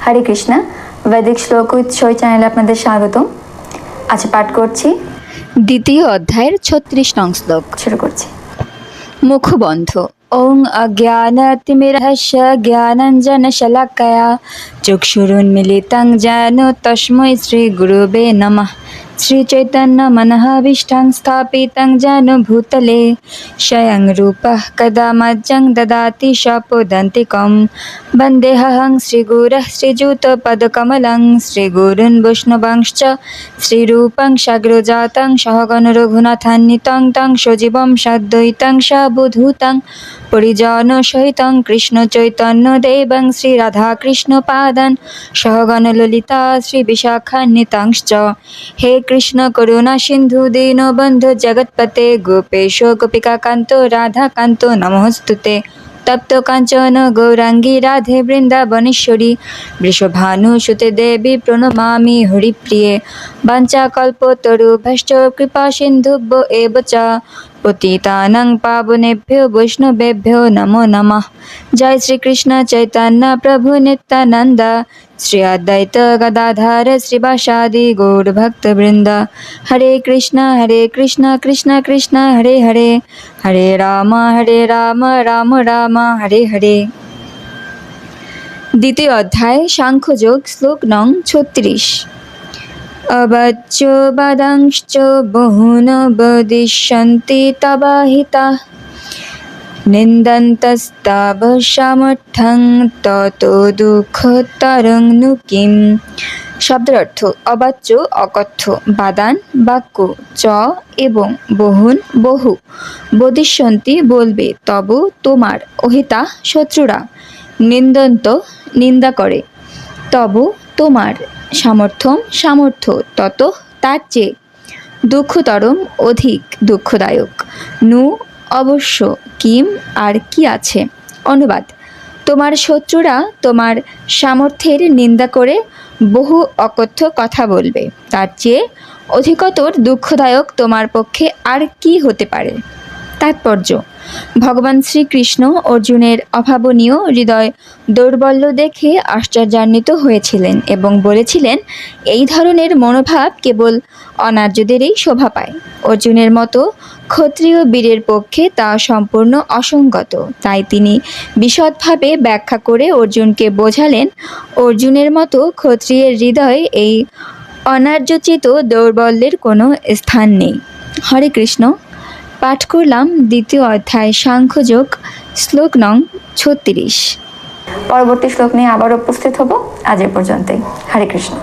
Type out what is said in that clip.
হরে কৃষ্ণা, বৈদিক শ্লোক উইথ সই চ্যানেলে আপনাদের স্বাগতম। আজ পাঠ করছি দ্বিতীয় অধ্যায়ের ৩৬ নং শ্লোক। শুরু করছি। মুখবন্ধ। ওং অজ্ঞানতিমিরহস্য জ্ঞানাঞ্জনশলাকয়া চক্ষুরুন্মিলিतं যেন তস্मै শ্রীগুরুবে নমঃ। শ্রীচৈতন্যমনঃভীষ্টাং স্থাপিतं যেন ভূতলে স্বয়ং রূপः কদা মজ্জং দদাতি স্বপদান্তিকं। বন্দেহং শ্রীগুরুः শ্রীযুতপদকমलं শ্রীগুরুन् বৈষ্ণবাংশ্চ শ্রীরূপং সাগ্রজাतं সহগণ রঘুনাথান্বিतं तं সজীবं সাদ্বৈतं সাবধূतं পরিজন সহিतं কৃষ্ণ চৈতন্য দেবং শ্রীরাধাকৃষ্ণপাদান সহগণ ললিতা শ্রীবিশাখান্বিতাংশ্চ। হে কৃষ্ণ করুণা সিন্ধু দীনবন্ধু জগৎপতে গোপেশ গোপিকাকান্ত রাধাকান্ত নমস্তুতে। তপ্ত কাঞ্চন গৌরাঙ্গী রাধে বৃন্দাবনেশ্বরী বৃষভানুসুতে দেবী প্রণমামি হরিপ্রিয়ে। বাঞ্ছাকল্পতরুভ্যশ্চ কৃপা সিন্ধুভ্য এব চ পতিতানাং পাবনেভ্যো বৈষ্ণবেভ্যো নমো নমঃ। জয় শ্রীকৃষ্ণ চৈতন্য প্রভু নিত্যানন্দ শ্রী অদ্বৈত গদাধর শ্রীবাসাদি গৌরভক্তবৃন্দ। হরে কৃষ্ণ কৃষ্ণ কৃষ্ণ হরে হরে, হরে রাম রাম রাম হরে হরে। দ্বিতীয় অধ্যায় সাংখ্যযোগ, শ্লোক নং ৩৬। অবাচ্য বাদাংশ্চ বহুন বদিষ্যন্তি তবাহিতাঃ নিন্দন্তস্তাব সামর্থ্যং তত দুঃখতরং নু কিম। শব্দের অর্থ: অবাচ্য অকথ্য, বাদান বাক্য, চ এবং বহুন বহু, বদিষ্যন্তি বলবে, তব তোমার, অহিতা শত্রুরা, নিন্দন্ত নিন্দা করে, তব তোমার, সামর্থ্যম সামর্থ্য, তত তার চেয়ে, দুঃখতরম অধিক দুঃখদায়ক, নু অবশ্য, কিম আর কি আছে। অনুবাদ: তোমার শত্রুরা তোমার সামর্থ্যের নিন্দা করে বহু অকথ্য কথা বলবে, তার চেয়ে অধিকতর দুঃখদায়ক তোমার পক্ষে আর কি হতে পারে। তাৎপর্য: ভগবান শ্রীকৃষ্ণ অর্জুনের অভাবনীয় হৃদয় দৌর্বল্য দেখে আশ্চর্যান্বিত হয়েছিলেন এবং বলেছিলেন, এই ধরনের মনোভাব কেবল অনার্যদেরই শোভা পায়। অর্জুনের মতো ক্ষত্রিয় বীরের পক্ষে তা সম্পূর্ণ অসঙ্গত। তাই তিনি বিশদভাবে ব্যাখ্যা করে অর্জুনকে বোঝালেন, অর্জুনের মতো ক্ষত্রিয়ের হৃদয়ে এই অনার্যচিত দৌর্বল্যের কোনো স্থান নেই। হরে কৃষ্ণ। পাঠ করলাম দ্বিতীয় অধ্যায় সাংখ্যযোগ, শ্লোক নং ৩৬। পরবর্তী শ্লোক নিয়ে আবার উপস্থিত হব। আজ এ পর্যন্তই। হরে কৃষ্ণ।